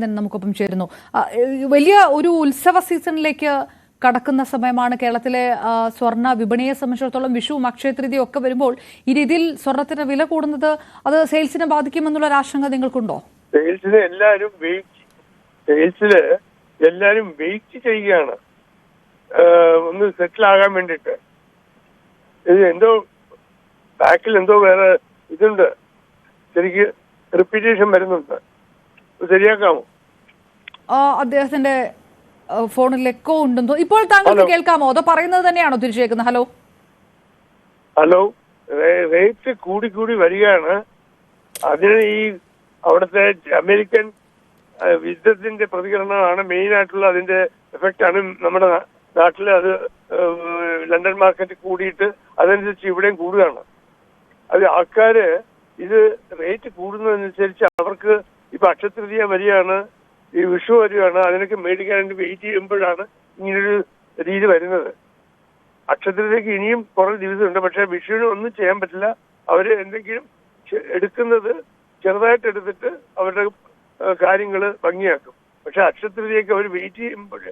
വിശ്വനാഥൻ നമുക്കൊപ്പം ചേരുന്നു. വലിയ ഒരു ഉത്സവ സീസണിലേക്ക് കടക്കുന്ന സമയമാണ്. കേരളത്തിലെ സ്വർണ്ണ വിപണിയെ സംബന്ധിച്ചിടത്തോളം വിഷുവും അക്ഷയതൃതീയയും ഒക്കെ വരുമ്പോൾ ഈ രീതിയിൽ സ്വർണത്തിന് വില കൂടുന്നത് അത് സെയിൽസിനെ ബാധിക്കുമെന്നുള്ള ഒരു ആശങ്ക നിങ്ങൾക്കുണ്ടോ? എല്ലാരും വെയിറ്റ് ചെയ്യുകയാണ് ഒന്ന് സെറ്റിൽ ആകാൻ വേണ്ടിട്ട്. ഇത് എന്തോ ബാക്കിൽ എന്തോ വേറെ ഇതുണ്ട്, ശരിക്ക് റിപ്പീറ്റേഷൻ വരുന്നുണ്ട്. ശരിയാക്കാമോ? അദ്ദേഹത്തിന്റെ ഫോണിൽ എക്കോ ഉണ്ടെന്നോ? ഇപ്പോൾ താങ്കൾക്ക് കേൾക്കാമോ? അതോ പറയുന്നത് തന്നെയാണോ തിരിച്ചു കേൾക്കുന്നത്? ഹലോ, റേറ്റ് കൂടി വരികയാണ്. അതിന് ഈ അവിടുത്തെ അമേരിക്കൻ യുദ്ധത്തിന്റെ പ്രതികരണമാണ് മെയിൻ ആയിട്ടുള്ള അതിന്റെ എഫക്റ്റ് ആണ്. നമ്മുടെ നാട്ടിൽ അത് ലണ്ടൻ മാർക്കറ്റ് കൂടിയിട്ട് അതനുസരിച്ച് ഇവിടെയും കൂടുകയാണ്. അത് ആൾക്കാര് ഇത് റേറ്റ് കൂടുന്നതനുസരിച്ച് അവർക്ക് ഇപ്പൊ അക്ഷയതൃതീയ വരികയാണ്, ഈ വിഷു വരികയാണ്, അതിനൊക്കെ മേടിക്കാൻ വേണ്ടി വെയിറ്റ് ചെയ്യുമ്പോഴാണ് ഇങ്ങനൊരു രീതി വരുന്നത്. അക്ഷയതൃതീയക്ക് ഇനിയും കുറെ ദിവസമുണ്ട്, പക്ഷെ വിഷുവിന് ഒന്നും ചെയ്യാൻ പറ്റില്ല. അവര് എന്തെങ്കിലും എടുക്കുന്നത് ചെറുതായിട്ട് എടുത്തിട്ട് അവരുടെ കാര്യങ്ങൾ ഭംഗിയാക്കും. പക്ഷെ അക്ഷയതൃതീയക്ക് അവർ വെയിറ്റ് ചെയ്യുമ്പോൾ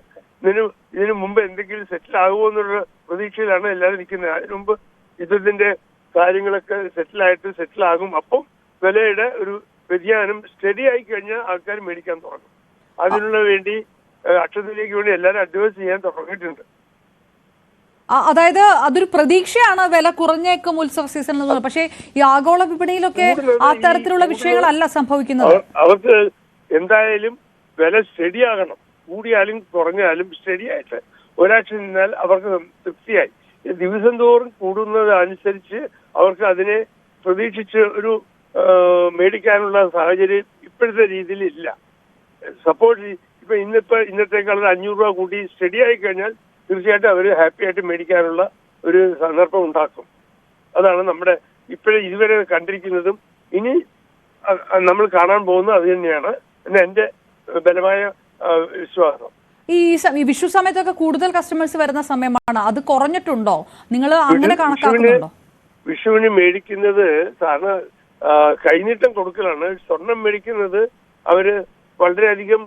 ഇതിനു മുമ്പ് എന്തെങ്കിലും സെറ്റിൽ ആകുമോ എന്നുള്ള പ്രതീക്ഷയിലാണ് എല്ലാവരും നിൽക്കുന്നത്. അതിനു മുമ്പ് യുദ്ധത്തിന്റെ കാര്യങ്ങളൊക്കെ സെറ്റിൽ ആകും. അപ്പം വിലയുടെ ഒരു വ്യതിയാനം സ്റ്റഡി ആയി കഴിഞ്ഞാൽ ആൾക്കാർ മേടിക്കാൻ തുടങ്ങും. അതിനുള്ള വേണ്ടി അക്ഷയതൃതീയക്ക് വേണ്ടി എല്ലാവരും അഡ്വൈസ് ചെയ്യാൻ തുടങ്ങിയിട്ടുണ്ട്. അതായത് അതൊരു പ്രതീക്ഷയാണ് വില കുറഞ്ഞേക്കും ഉത്സവ സീസണിൽ. പക്ഷേ ഈ ആഗോള വിപണിയിലൊക്കെ ആ തരത്തിലുള്ള വിഷയങ്ങളല്ല സംഭവിക്കുന്നത്. അവർക്ക് എന്തായാലും വില സ്റ്റഡിയാകണം. കൂടിയാലും കുറഞ്ഞാലും സ്റ്റഡിയായിട്ട് ഒരാഴ്ച നിന്നാൽ അവർക്ക് തൃപ്തിയായി. ദിവസം തോറും കൂടുന്നതനുസരിച്ച് അവർക്ക് അതിനെ പ്രതീക്ഷിച്ച് ഒരു മേടിക്കാനുള്ള സാഹചര്യം ഇപ്പോഴത്തെ രീതിയിൽ ഇല്ല. സപ്പോസ് ഇപ്പൊ ഇന്നത്തേക്കാൾ 500 രൂപ കൂടി സ്റ്റഡി ആയി കഴിഞ്ഞാൽ തീർച്ചയായിട്ടും അവർ ഹാപ്പി ആയിട്ട് മേടിക്കാനുള്ള ഒരു സന്ദർഭം ഉണ്ടാക്കും. അതാണ് നമ്മുടെ ഇതുവരെ കണ്ടിരിക്കുന്നതും ഇനി നമ്മൾ കാണാൻ പോകുന്നത് അത് തന്നെയാണ് എന്റെ ബലമായ വിശ്വാസം. ഈ വിഷു സമയത്തൊക്കെ കൂടുതൽ കസ്റ്റമേഴ്സ് വരുന്ന സമയമാണ്. അത് കുറഞ്ഞിട്ടുണ്ടോ? നിങ്ങൾ അങ്ങനെ കണക്കാക്കുന്നുണ്ടോ? വിഷുവിന് മേടിക്കുന്നത് സാധാരണ കൈനീട്ടം കൊടുക്കലാണ്. സ്വർണം മേടിക്കുന്നത് അവര് വളരെയധികം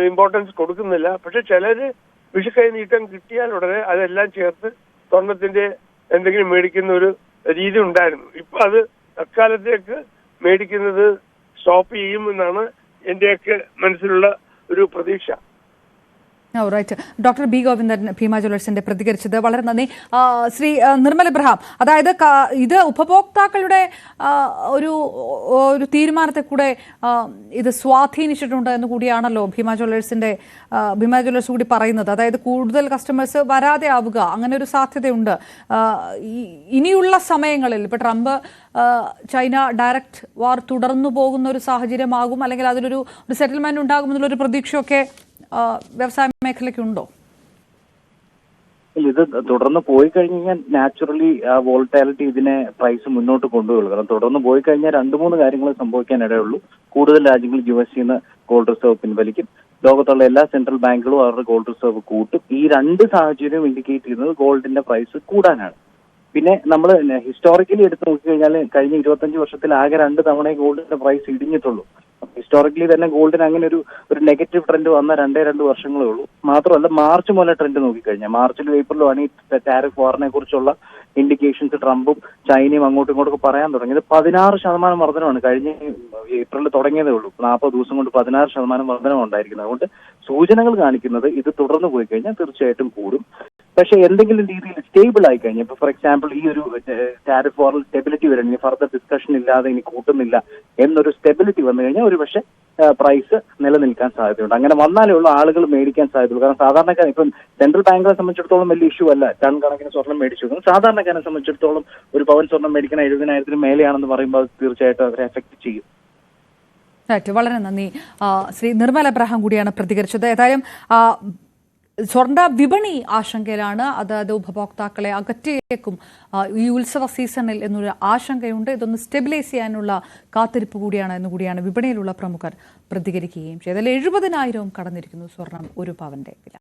ഇമ്പോർട്ടൻസ് കൊടുക്കുന്നില്ല. പക്ഷെ ചിലര് വിഷു കൈനീട്ടം കിട്ടിയാൽ ഉടനെ അതെല്ലാം ചേർത്ത് സ്വർണത്തിന്റെ എന്തെങ്കിലും മേടിക്കുന്ന ഒരു രീതി ഉണ്ടായിരുന്നു. ഇപ്പൊ അത് അക്കാലത്തേക്ക് മേടിക്കുന്നത് സ്റ്റോപ്പ് ചെയ്യുമെന്നാണ് എന്റെയൊക്കെ മനസ്സിലുള്ള ഒരു പ്രതീക്ഷ. Right. Doctor B Govindan Bhima ജ്വല്ലേഴ്സിന്റെ പ്രതികരിച്ചത് വളരെ നന്ദി. ശ്രീ നിർമ്മൽ ഇബ്രഹാം, അതായത് ഇത് ഉപഭോക്താക്കളുടെ ഒരു തീരുമാനത്തെ കൂടെ ഇത് സ്വാധീനിച്ചിട്ടുണ്ട് എന്ന് കൂടിയാണല്ലോ ഭീമ ജ്വല്ലേഴ്സ് കൂടി പറയുന്നത്. അതായത് കൂടുതൽ കസ്റ്റമേഴ്സ് വരാതെ ആവുക, അങ്ങനെ ഒരു സാധ്യതയുണ്ട്. ഇനിയുള്ള സമയങ്ങളിൽ ഇപ്പൊ ട്രംപ് ചൈന ഡയറക്റ്റ് വാർ തുടർന്നു പോകുന്ന ഒരു സാഹചര്യമാകും, അല്ലെങ്കിൽ അതിലൊരു സെറ്റിൽമെന്റ് ഉണ്ടാകുമെന്നുള്ളൊരു പ്രതീക്ഷയൊക്കെ വ്യവസായ മേഖലയ്ക്കുണ്ടോ? ഇത് തുടർന്ന് പോയി കഴിഞ്ഞാൽ നാച്ചുറലി ആ വോളറ്റാലിറ്റി ഇതിനെ പ്രൈസ് മുന്നോട്ട് കൊണ്ടുപോകുള്ളൂ. കാരണം തുടർന്ന് പോയി കഴിഞ്ഞാൽ 2-3 കാര്യങ്ങൾ സംഭവിക്കാൻ ഇടയുള്ളൂ. കൂടുതൽ രാജ്യങ്ങൾ US-ന്ന് ഗോൾഡ് റിസർവ് പിൻവലിക്കും. ലോകത്തുള്ള എല്ലാ സെൻട്രൽ ബാങ്കുകളും അവരുടെ ഗോൾഡ് റിസർവ് കൂട്ടും. ഈ 2 സാഹചര്യവും ഇൻഡിക്കേറ്റ് ചെയ്യുന്നത് ഗോൾഡിന്റെ പ്രൈസ് കൂടാനാണ്. പിന്നെ നമ്മൾ ഹിസ്റ്റോറിക്കലി എടുത്ത് നോക്കിക്കഴിഞ്ഞാൽ കഴിഞ്ഞ 25 വർഷത്തിൽ ആകെ 2 തവണ ഗോൾഡിന്റെ പ്രൈസ് ഇടിഞ്ഞിട്ടുള്ളൂ. ഹിസ്റ്റോറിക്കലി തന്നെ ഗോൾഡിന് അങ്ങനെ ഒരു നെഗറ്റീവ് ട്രെൻഡ് വന്ന 2 വർഷങ്ങളേ ഉള്ളൂ. മാത്രമല്ല മാർച്ച് മുതൽ ട്രെൻഡ് നോക്കിക്കഴിഞ്ഞാൽ മാർച്ചിലും ഏപ്രിലും ആണ് ഈ ടാരിഫ് വാറിനെ കുറിച്ചുള്ള ഇൻഡിക്കേഷൻസ് ട്രംപും ചൈനയും അങ്ങോട്ടും ഇങ്ങോട്ടൊക്കെ പറയാൻ തുടങ്ങിയത്. 16% വർധനമാണ് കഴിഞ്ഞ ഏപ്രിലിൽ തുടങ്ങിയതേ ഉള്ളൂ. 40 ദിവസം കൊണ്ട് 16% വർധനം ഉണ്ടായിരിക്കുന്നത്. അതുകൊണ്ട് സൂചനകൾ കാണിക്കുന്നത് ഇത് തുടർന്ന് പോയി കഴിഞ്ഞാൽ തീർച്ചയായിട്ടും കൂടും. പക്ഷെ എന്തെങ്കിലും രീതിയിൽ സ്റ്റേബിൾ ആയി കഴിഞ്ഞാൽ, ഇപ്പൊ ഫോർ എക്സാമ്പിൾ ഈ ഒരു ടാരിഫ് വാറിൽ സ്റ്റെബിലിറ്റി വരണം, ഇനി ഫർദർ ഡിസ്കഷൻ ഇല്ലാതെ ഇനി കൂട്ടുന്നില്ല എന്നൊരു സ്റ്റെബിലിറ്റി വന്നു കഴിഞ്ഞാൽ ഒരു പക്ഷേ പ്രൈസ് നിലനിൽക്കാൻ സാധ്യതയുണ്ട്. അങ്ങനെ വന്നാലേ ഉള്ളൂ ആളുകൾ മേടിക്കാൻ സാധ്യതയുള്ളൂ. കാരണം സാധാരണക്കാരൻ ഇപ്പം സെൻട്രൽ ബാങ്കുകളെ സംബന്ധിച്ചിടത്തോളം വലിയ ഇഷ്യൂ അല്ല ടൺ കണക്കിന് സ്വർണം മേടിച്ചു. സാധാരണക്കാരനെ സംബന്ധിച്ചിടത്തോളം ഒരു പവൻ സ്വർണം മേടിക്കുന്ന 70,000 മേലെയാണെന്ന് പറയുമ്പോൾ അത് തീർച്ചയായിട്ടും അവരെ എഫക്ട് ചെയ്യും. വളരെ നന്ദി. ശ്രീ നിർമ്മൽ ഇബ്രഹാം കൂടിയാണ് പ്രതികരിച്ചത്. ഏതായാലും സ്വർണ്ണ വിപണി ആശങ്കയിലാണ്. അതായത് ഉപഭോക്താക്കളെ അകറ്റിയേക്കും ഈ ഉത്സവ സീസണിൽ എന്നൊരു ആശങ്കയുണ്ട്. ഇതൊന്ന് സ്റ്റെബിലൈസ് ചെയ്യാനുള്ള കാത്തിരിപ്പ് കൂടിയാണ് വിപണിയിലുള്ള പ്രമുഖർ പ്രതികരിക്കുകയും ചെയ്തത്. 70,000 കടന്നിരിക്കുന്നു സ്വർണം ഒരു പവന്റെ വില.